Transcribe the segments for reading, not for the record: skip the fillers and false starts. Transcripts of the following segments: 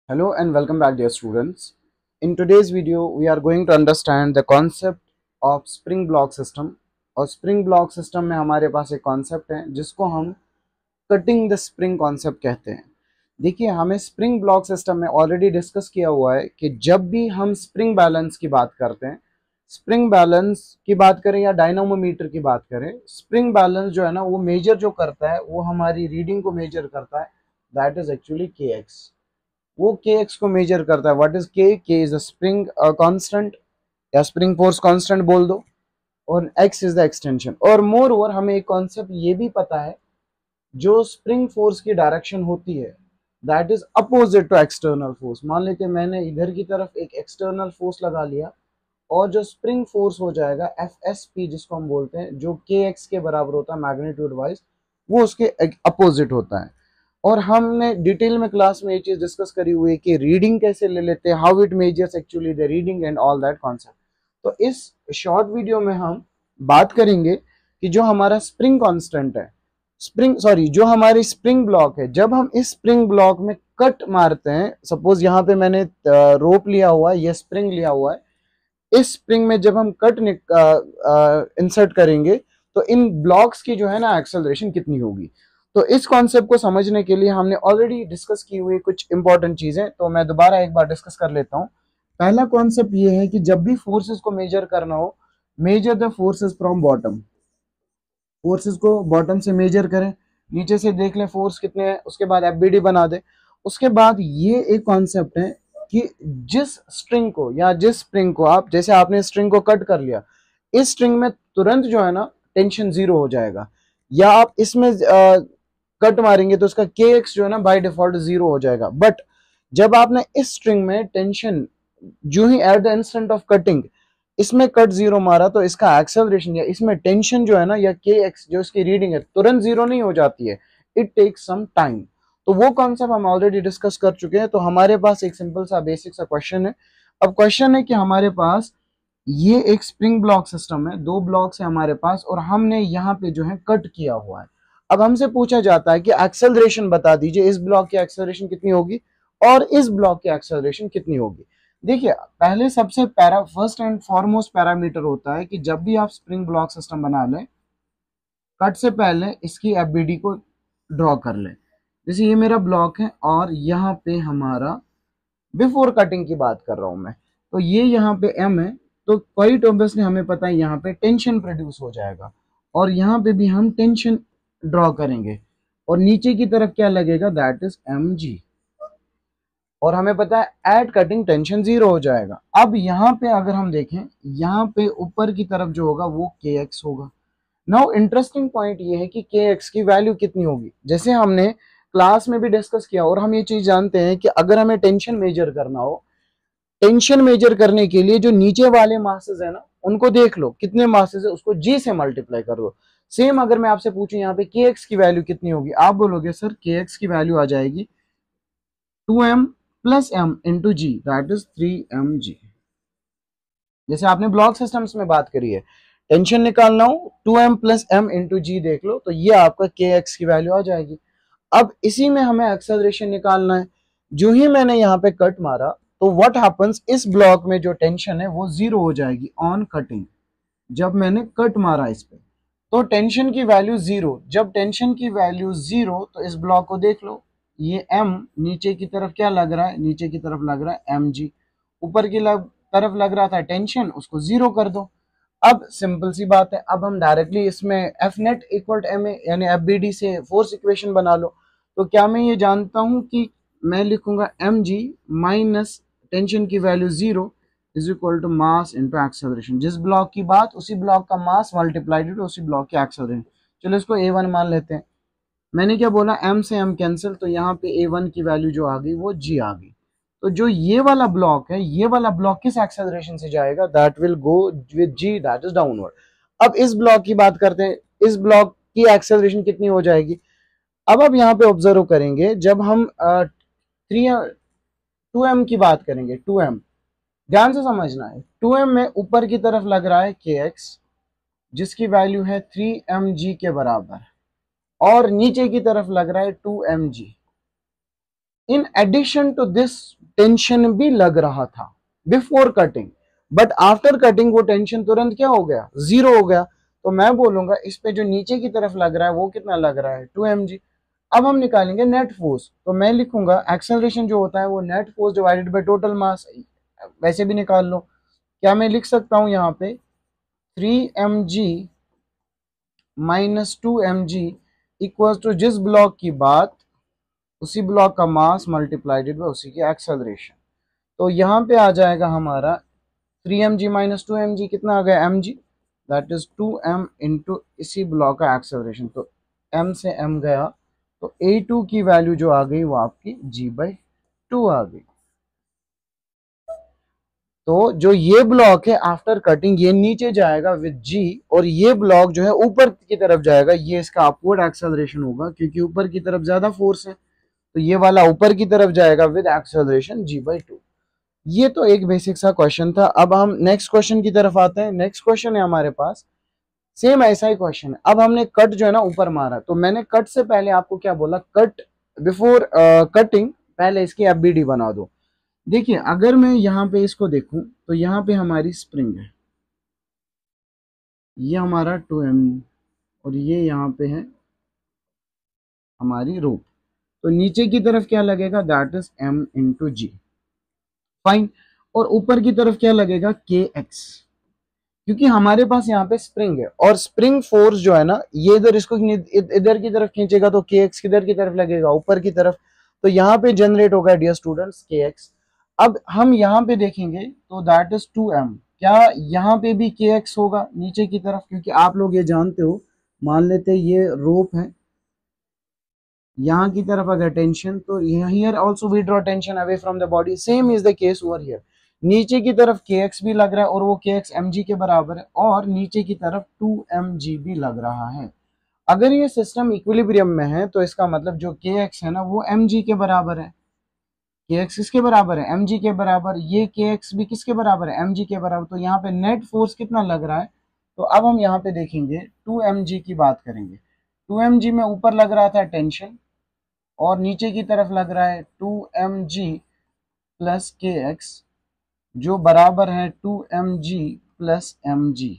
Hello and welcome back, dear students. In today's video, we are going to understand the concept of spring block system. और spring block system में हमारे पास एक concept है जिसको हम cutting the spring concept कहते हैं। देखिए, हमें spring block system में already discuss किया हुआ है कि जब भी हम spring balance की बात करते हैं, स्प्रिंग बैलेंस की बात करें या डायनामोमीटर की बात करें, स्प्रिंग बैलेंस जो है ना वो मेजर जो करता है वो हमारी रीडिंग को मेजर करता है। दैट इज एक्चुअली के एक्स। वो के एक्स को मेजर करता है। व्हाट इज के इज द स्प्रिंग कांस्टेंट या स्प्रिंग फोर्स कांस्टेंट बोल दो, और एक्स इज द एक्सटेंशन। और मोर ओवर हमें एक कॉन्सेप्ट ये भी पता है, जो स्प्रिंग फोर्स की डायरेक्शन होती है that is opposite to external force. मान लेते हैं मैंने इधर की तरफ एक एक्सटर्नल फोर्स लगा लिया, और जो स्प्रिंग फोर्स हो जाएगा एफ एस पी जिसको हम बोलते हैं, जो के एक्स के बराबर होता है मैग्नीट्यूड वाइज, वो उसके अपोजिट होता है। और हमने डिटेल में क्लास में ये चीज डिस्कस करी हुई है कि रीडिंग कैसे ले लेते हैं, how it measures actually the reading and all that concept. तो इस शॉर्ट वीडियो में हम बात करेंगे कि जो हमारा स्प्रिंग कांस्टेंट है, जो हमारी स्प्रिंग ब्लॉक है, जब हम इस स्प्रिंग ब्लॉक में कट मारते हैं, सपोज यहाँ पे मैंने रोप लिया हुआ है, ये स्प्रिंग लिया हुआ है, इस स्प्रिंग में जब हम कट इंसर्ट करेंगे तो इन ब्लॉक्स की जो है ना एक्सेलरेशन कितनी होगी। तो इस कॉन्सेप्ट को समझने के लिए हमने ऑलरेडी डिस्कस की हुई कुछ इंपॉर्टेंट चीजें, तो मैं दोबारा एक बार डिस्कस कर लेता हूँ। पहला कॉन्सेप्ट ये है कि जब भी फोर्सेस को मेजर करना हो, measure the forces from bottom. Forces को बॉटम से मेजर करें, नीचे से देख लें फोर्स कितने हैं, उसके बाद एफबीडी बना दे। उसके बाद ये एक कॉन्सेप्ट है कि जिस स्ट्रिंग को या जिस स्प्रिंग को आप, जैसे आपने स्ट्रिंग को कट कर लिया, इस स्ट्रिंग में तुरंत जो है ना टेंशन जीरो हो जाएगा, या आप इसमें कट मारेंगे तो उसका के एक्स जो है ना बाय डिफॉल्ट जीरो हो जाएगा। बट जब आपने इस स्ट्रिंग में टेंशन जो ही at the instant of cutting इसमें कट जीरो मारा, तो इसका एक्सेलरेशन या इसमें टेंशन जो है ना या के एक्स जो इसकी रीडिंग है तुरंत जीरो नहीं हो जाती है, इट टेक्स सम टाइम। तो वो कॉन्सेप्ट हम ऑलरेडी डिस्कस कर चुके हैं। तो हमारे पास एक सिंपल सा बेसिक सा क्वेश्चन है। अब क्वेश्चन है कि हमारे पास ये एक स्प्रिंग ब्लॉक सिस्टम है, दो ब्लॉक्स है हमारे पास, और हमने यहाँ पे जो है कट किया हुआ है। अब हमसे पूछा जाता है कि एक्सेलरेशन बता दीजिए, इस ब्लॉक की एक्सेलरेशन कितनी होगी और इस ब्लॉक की एक्सेलरेशन कितनी होगी। देखिए, पहले सबसे फर्स्ट एंड फॉरमोस्ट पैरामीटर होता है कि जब भी आप स्प्रिंग ब्लॉक सिस्टम बना लें, कट से पहले इसकी एफबीडी को ड्रॉ कर लें। जैसे ये मेरा ब्लॉक है और यहाँ पे हमारा बिफोर कटिंग की बात कर रहा हूं मैं, तो ये यहाँ पे एम है, तो क्वाइट ऑब्वियसली हमें पता है यहाँ पे टेंशन प्रोड्यूस हो जाएगा, और यहाँ पे भी हम टेंशन ड्रॉ करेंगे, और नीचे की तरफ क्या लगेगा, दैट इज एम जी। और हमें पता है एट कटिंग टेंशन जीरो हो जाएगा। अब यहाँ पे अगर हम देखें, यहाँ पे ऊपर की तरफ जो होगा वो के एक्स होगा। नाउ इंटरेस्टिंग पॉइंट ये है कि के एक्स की वैल्यू कितनी होगी, जैसे हमने क्लास में भी डिस्कस किया, और हम ये चीज जानते हैं कि अगर हमें टेंशन मेजर करना हो, टेंशन मेजर करने के लिए जो नीचे वाले मासेस है ना उनको देख लो कितने मासेस है, उसको जी से मल्टीप्लाई कर दो। सेम अगर मैं आपसे पूछूं यहाँ पे के एक्स की वैल्यू कितनी होगी, आप बोलोगे सर के एक्स की वैल्यू आ जाएगी 2m plus M into G, that is 3mg। जैसे आपने ब्लॉक सिस्टम्स में बात करी है, टेंशन निकालना हो 2m प्लस एम इंटू जी देख लो, तो ये आपका के एक्स की वैल्यू आ जाएगी। अब इसी में हमें एक्सेलरेशन निकालना है। जो ही मैंने यहाँ पे कट मारा, तो व्हाट हैपेंस, इस ब्लॉक में जो टेंशन है वो जीरो हो जाएगी ऑन कटिंग। जब मैंने कट मारा इस पे, तो टेंशन की वैल्यू जीरो। जब टेंशन की वैल्यू जीरो, तो इस ब्लॉक को देख लो, ये m नीचे की तरफ क्या लग रहा है, नीचे की तरफ लग रहा है mg। ऊपर की तरफ लग रहा था टेंशन, उसको जीरो कर दो। अब सिंपल सी बात है, अब हम डायरेक्टली इसमें F net equal to M A यानी एफ बी डी से फोर्स इक्वेशन बना लो। तो क्या मैं ये जानता हूं कि मैं लिखूंगा एम जी माइनस टेंशन की value zero is equal to mass into acceleration. जिस ब्लॉक की बात, उसी ब्लॉक का मास मल्टीप्लाइड टू उसी ब्लॉक की एक्सेलरेशन। चलो इसको ए वन मान लेते हैं। मैंने क्या बोला, m से m कैंसिल, तो यहाँ पे a1 की वैल्यू जो आ गई वो g आ गई। तो जो ये वाला ब्लॉक है, ये वाला ब्लॉक किस एक्सेलरेशन से जाएगा, that will go with g, that is downward. अब इस ब्लॉक की बात करते हैं, इस ब्लॉक की एक्सेलरेशन कितनी हो जाएगी। अब आप यहाँ पे ऑब्जर्व करेंगे, जब हम 2m की बात करेंगे, 2m ध्यान से समझना है, 2m में ऊपर की तरफ लग रहा है kx जिसकी वैल्यू है 3mg के बराबर, और नीचे की तरफ लग रहा है 2mg। In addition to this tension भी लग रहा था before cutting, but after cutting वो टेंशन तुरंत क्या हो गया, जीरो हो गया। तो मैं बोलूंगा इस पे जो नीचे की तरफ लग रहा है वो कितना लग रहा है, 2 mg। अब हम निकालेंगे नेट फोर्स, तो मैं लिखूंगा एक्सेलरेशन जो होता है वो net force divided by total mass, वैसे भी निकाल लो। क्या मैं लिख सकता हूं यहाँ पे 3 mg minus 2 mg equal to जिस ब्लॉक की बात उसी ब्लॉक का मास मल्टीप्लाइडेड बाय उसी की एक्सेलरेशन। तो यहाँ पे आ जाएगा हमारा 3 mg माइनस 2 mg कितना आ गया mg, that is 2m into इसी ब्लॉक का एक्सेलरेशन। तो m से m गया, तो a2 की वैल्यू जो आ गई वो आपकी g/2 आ गई। तो जो ये ब्लॉक है आफ्टर कटिंग ये नीचे जाएगा विद g, और ये ब्लॉक जो है ऊपर की तरफ जाएगा, ये इसका अपवर्ड एक्सेलरेशन होगा क्योंकि ऊपर की तरफ ज्यादा फोर्स है, तो ये वाला ऊपर की तरफ जाएगा विद एक्सेलरेशन g/2। ये तो एक बेसिक सा क्वेश्चन था। अब हम नेक्स्ट क्वेश्चन की तरफ आते हैं। नेक्स्ट क्वेश्चन है हमारे पास, सेम ऐसा ही क्वेश्चन है। अब हमने कट जो है ना ऊपर मारा, तो मैंने कट से पहले आपको क्या बोला, कट बिफोर कटिंग पहले इसकी एफबीडी बना दो। देखिए अगर मैं यहाँ पे इसको देखूं तो यहाँ पे हमारी स्प्रिंग है, ये हमारा 2m, और ये यहाँ पे है हमारी रोप। तो नीचे की तरफ क्या लगेगा, that is m into g, fine. और ऊपर की तरफ क्या लगेगा, के एक्स, क्योंकि हमारे पास यहाँ पे स्प्रिंग है, और स्प्रिंग फोर्स जो है ना ये इधर इसको इधर की तरफ खींचेगा, तो के एक्स किधर की तरफ लगेगा, ऊपर की तरफ। तो यहाँ पे जनरेट होगा डियर स्टूडेंट्स के एक्स। अब हम यहाँ पे देखेंगे तो दैट इज 2m, क्या यहाँ पे भी के एक्स होगा नीचे की तरफ, क्योंकि आप लोग ये जानते हो, मान लेते ये रोप है, यहाँ की तरफ अगर टेंशन, तो here also we draw tension away from the body, same is the case over here. नीचे की तरफ के एक्स भी लग रहा है और वो के एक्स एम जी के बराबर है, और नीचे की तरफ 2 mg भी लग रहा है। अगर ये सिस्टम इक्विलिब्रियम में है तो इसका मतलब जो के एक्स है ना वो एम जी के बराबर है। के एक्स किसके बराबर है, एम जी के बराबर। ये के एक्स भी किसके बराबर है, एम जी के बराबर। तो यहाँ पे नेट फोर्स कितना लग रहा है, तो अब हम यहाँ पे देखेंगे 2 mg की बात करेंगे। 2 mg में ऊपर लग रहा था टेंशन, और नीचे की तरफ लग रहा है 2 mg प्लस के एक्स, जो बराबर है 2 mg प्लस mg।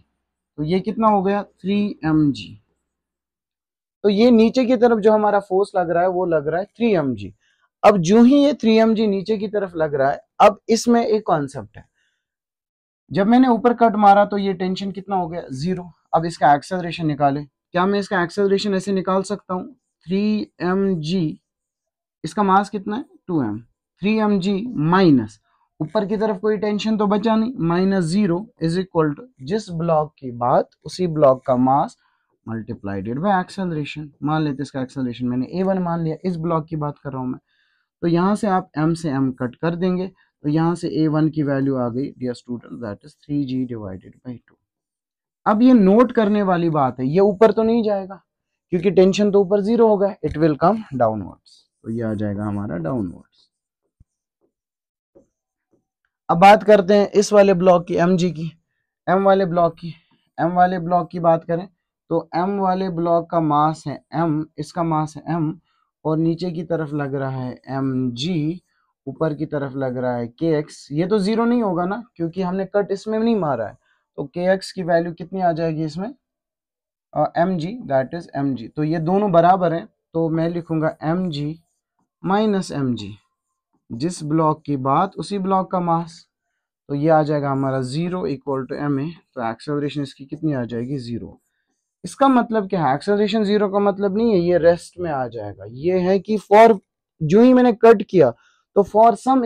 तो ये कितना हो गया, 3 mg। तो ये नीचे की तरफ जो हमारा फोर्स लग रहा है वो लग रहा है 3 mg। अब जो ही ये 3 mg नीचे की तरफ लग रहा है, अब इसमें एक कॉन्सेप्ट है, जब मैंने ऊपर कट मारा तो ये टेंशन कितना हो गया, जीरो। अब इसका एक्सेलरेशन निकाले, क्या मैं इसका एक्सेलरेशन ऐसे निकाल सकता हूँ, 3 mg, इसका मास कितना है 2m, 3 mg माइनस ऊपर की तरफ कोई टेंशन तो बचा नहीं, -0 इज इक्वल टू जिस ब्लॉक की बात उसी ब्लॉक का मास मल्टीप्लाइडेड बाय एक्सेलरेशन। मान लेते इसका एक्सेलरेशन मैंने a1 मान लिया, इस ब्लॉक की बात कर रहा हूं मैं। तो यहां से आप m से m कट कर देंगे, तो यहां से a1 की वैल्यू आ गई dear student, that is 3g divided by 2। अब ये नोट करने वाली बात है, ये ऊपर तो नहीं जाएगा क्योंकि टेंशन तो ऊपर जीरो होगा, इट विल कम डाउनवर्ड्स, तो ये आ जाएगा हमारा डाउनवर्ड्स। अब बात करते हैं इस वाले ब्लॉक की, एम जी की, एम वाले ब्लॉक की। एम वाले ब्लॉक की बात करें तो एम वाले ब्लॉक का मास है एम, इसका मास है एम, और नीचे की तरफ लग रहा है एम जी, ऊपर की तरफ लग रहा है के एक्स। ये तो जीरो नहीं होगा ना क्योंकि हमने कट इसमें नहीं मारा है, तो के एक्स की वैल्यू कितनी आ जाएगी इसमें, m g, that is m g. तो ये दोनों बराबर हैं, तो मैं लिखूंगा M G minus m g, जिस ब्लॉक की बात उसी ब्लॉक का मास। तो ये आ जाएगा हमारा 0 इक्वल टू एम ए, तो एक्सेलरेशन इसकी कितनी आ जाएगी, 0। इसका मतलब क्या है, एक्सेलरेशन 0 का मतलब नहीं है ये रेस्ट में आ जाएगा, ये है कि फॉर, जो ही मैंने कट किया तो for some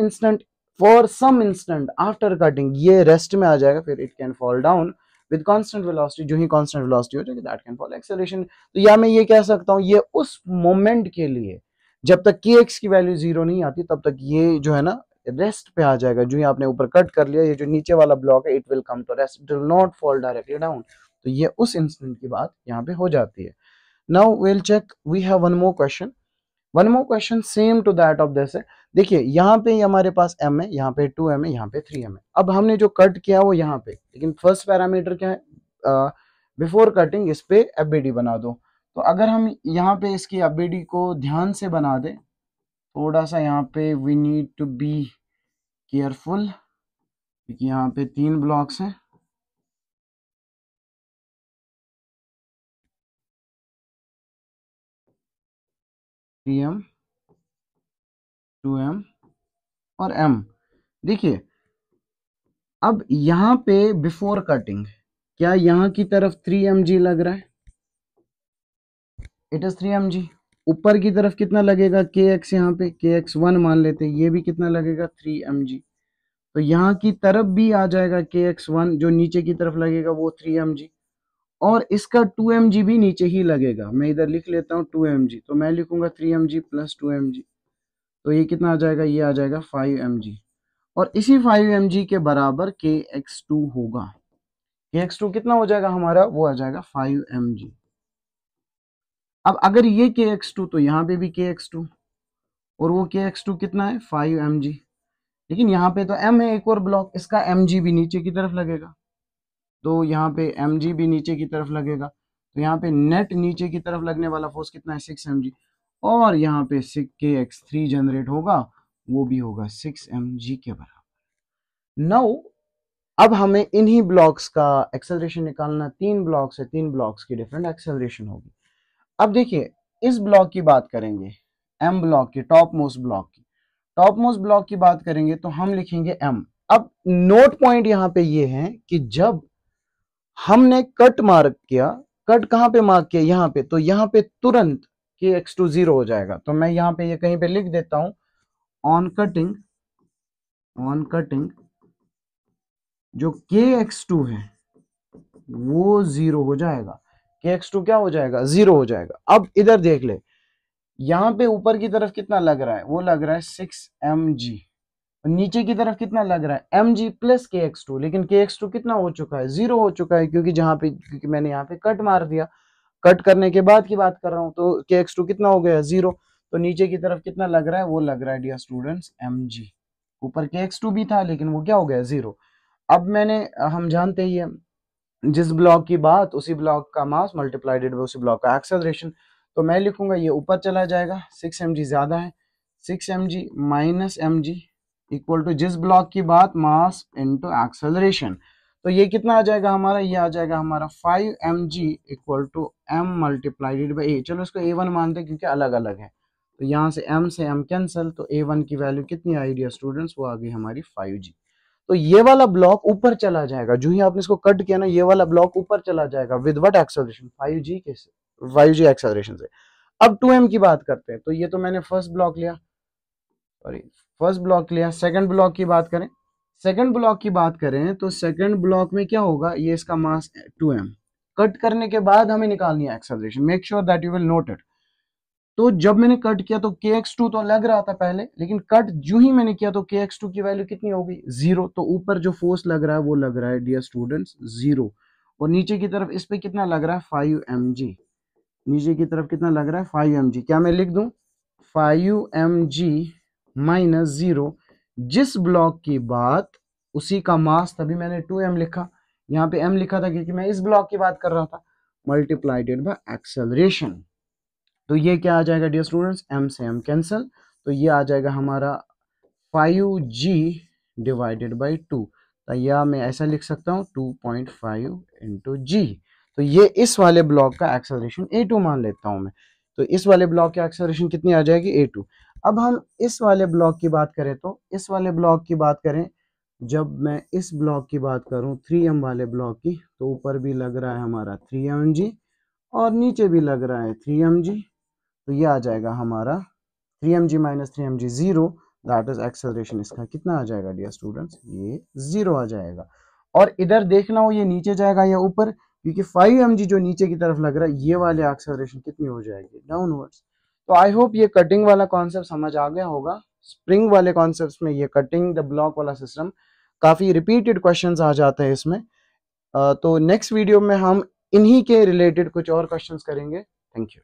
instant after cutting ये रेस्ट में आ जाएगा, फिर it can fall down with constant velocity. जो ही कांस्टेंट वेलोसिटी हो जाएगी दैट कैन फॉल एक्सेलरेशन। तो या मैं ये कह सकता हूँ ये उस मोमेंट के लिए जब तक की एक्स की वैल्यू 0 नहीं आती तब तक ये जो है ना रेस्ट पे आ जाएगा। जो ही आपने ऊपर कट कर लिया, ये जो नीचे वाला ब्लॉक है it will come to rest, it will not fall directly down. तो ये उस इंस्टेंट की बात यहाँ पे हो जाती है। Now will check, we have one more question same to that of this है। देखिए यहाँ पे हमारे पास m है, यहाँ पे 2m है, यहाँ पे 3m है। अब हमने जो कट किया वो यहाँ पे, लेकिन फर्स्ट पैरामीटर क्या है, बिफोर कटिंग इस पे एफबीडी बना दो। तो अगर हम यहाँ पे इसकी एफबीडी को ध्यान से बना दें थोड़ा सा यहाँ पे we need to be careful, क्योंकि यहाँ पे 3 ब्लॉक्स हैं। थ्री एम, 2m और m। देखिए अब यहाँ पे बिफोर कटिंग क्या यहाँ की तरफ 3mg लग रहा है? It is 3mg। ऊपर की तरफ कितना लगेगा kx, यहाँ पे kx1 मान लेते हैं, ये भी कितना लगेगा 3mg। तो यहाँ की तरफ भी आ जाएगा kx1, जो नीचे की तरफ लगेगा वो 3mg, और इसका 2mg भी नीचे ही लगेगा। मैं इधर लिख लेता हूँ 2mg, तो मैं लिखूंगा 3mg प्लस 2mg, तो ये कितना आ जाएगा, ये आ जाएगा 5mg, और इसी 5mg के बराबर kx2 होगा। kx2 कितना हो जाएगा हमारा, वो आ जाएगा 5mg। अब अगर ये kx2 तो यहाँ पे भी kx2, और वो kx2 कितना है 5mg, लेकिन यहाँ पे तो m है एक और ब्लॉक, इसका mg भी नीचे की तरफ लगेगा, तो यहाँ पे mg भी नीचे की तरफ लगेगा, तो यहाँ पे नेट नीचे की तरफ लगने वाला फोर्स कितना है 6mg, और यहाँ पे kx3 जनरेट होगा, वो भी होगा 6mg के बराबर। नाउ अब हमें इन्हीं ब्लॉक्स का एक्सेलरेशन निकालना। 3 ब्लॉक्स है, 3 ब्लॉक्स की डिफरेंट एक्सेलरेशन होगी। अब देखिए इस ब्लॉक की बात करेंगे, m ब्लॉक की, टॉप मोस्ट ब्लॉक की, टॉप मोस्ट ब्लॉक की बात करेंगे तो हम लिखेंगे m। अब नोट पॉइंट यहाँ पे ये है कि जब हमने कट मार्क किया, कट कहाँ पे मार्क किया, यहाँ पे, तो यहाँ पे तुरंत kx2 0 हो जाएगा। तो मैं यहाँ पे ये कहीं पे लिख देता हूं, ऑन कटिंग जो kx2 है वो 0 हो जाएगा। kx2 क्या हो जाएगा, 0 हो जाएगा। अब इधर देख ले, यहाँ पे ऊपर की तरफ कितना लग रहा है, वो लग रहा है 6mg, नीचे की तरफ कितना लग रहा है mg प्लस kx2, लेकिन kx2 कितना हो चुका है, 0 हो चुका है, क्योंकि मैंने यहाँ पे कट मार दिया। कट करने के बाद की बात कर रहा हूँ, तो kx2 कितना हो गया 0, तो नीचे की तरफ कितना लग रहा है, वो लग रहा है डियर स्टूडेंट्स mg। ऊपर kx2 भी था लेकिन वो क्या हो गया 0। अब हम जानते ही है जिस ब्लॉक की बात उसी ब्लॉक का मास मल्टीप्लाइडेड बाय उसी ब्लॉक का एक्सेलरेशन। तो मैं लिखूंगा ये ऊपर चला जाएगा, 6mg ज्यादा है, 6mg minus mg equal to जिस ब्लॉक की बात मास इनटू एक्सेलरेशन। तो ये कितना आ जाएगा हमारा, ये आ जाएगा हमारा 5mg equal to m multiplied by a। चलो इसको a1 मानते हैं क्योंकि अलग अलग है, तो यहाँ से m कैंसिल, तो a1 की वैल्यू कितनी आई डियर स्टूडेंट्स, वो आ गई हमारी 5g। तो ये वाला ब्लॉक ऊपर चला जाएगा, जो ही आपने इसको कट किया ना, ये वाला ब्लॉक ऊपर चला जाएगा विद व्हाट एक्सेलरेशन, 5g के से, 5g एक्सेलरेशन से। अब 2m की बात करते हैं, तो ये तो मैंने फर्स्ट ब्लॉक लिया, सेकंड ब्लॉक की बात करें, तो सेकंड ब्लॉक में क्या होगा, ये इसका मास 2m। कट करने के बाद हमें निकालनी है acceleration, make sure that you will note it. तो जब मैंने कट किया तो kx2 तो लग रहा था पहले, लेकिन कट जो ही मैंने किया तो kx2 की वैल्यू कितनी हो गई 0। तो ऊपर जो फोर्स लग रहा है वो लग रहा है डियर स्टूडेंट्स 0, और नीचे की तरफ इस पे कितना लग रहा है 5mg, नीचे की तरफ कितना लग रहा है 5mg। क्या मैं लिख दूं 5mg माइनस 0, जिस ब्लॉक की बात उसी का मास, तभी मैंने 2m लिखा, यहाँ पे m लिखा था क्योंकि मैं इस ब्लॉक की बात कर रहा था, मल्टीप्लाइडेड बाय एक्सेलरेशन। तो ये क्या आ जाएगा डियर स्टूडेंट्स, m से m कैंसिल, तो ये आ जाएगा हमारा 5g डिवाइडेड बाई 2, तो या मैं ऐसा लिख सकता हूँ 2.5 इंटू जी। तो ये इस वाले ब्लॉक का एक्सेलरेशन a2 मान लेता हूँ मैं, तो इस वाले ब्लॉक की एक्सेलरेशन कितनी आ जाएगी a2। अब हम इस वाले ब्लॉक की बात करें, तो इस वाले ब्लॉक की बात करें, जब मैं इस ब्लॉक की बात करूं 3m वाले ब्लॉक की, तो ऊपर भी लग रहा है हमारा 3mg और नीचे भी लग रहा है 3mg, तो ये आ जाएगा हमारा 3mg minus 3mg 0, that is acceleration इसका कितना आ जाएगा डियर स्टूडेंट्स, ये 0 आ जाएगा। और इधर देखना हो ये नीचे जाएगा या ऊपर, क्योंकि 5mg जो नीचे की तरफ लग रहा है, ये वाले एक्सेलरेशन कितनी हो जाएगी डाउनवर्ड्स। तो आई होप ये कटिंग वाला कॉन्सेप्ट समझ आ गया होगा। स्प्रिंग वाले कॉन्सेप्ट में ये कटिंग द ब्लॉक वाला सिस्टम काफी रिपीटेड क्वेश्चंस आ जाते हैं इसमें। तो नेक्स्ट वीडियो में हम इन्हीं के रिलेटेड कुछ और क्वेश्चंस करेंगे। Thank you.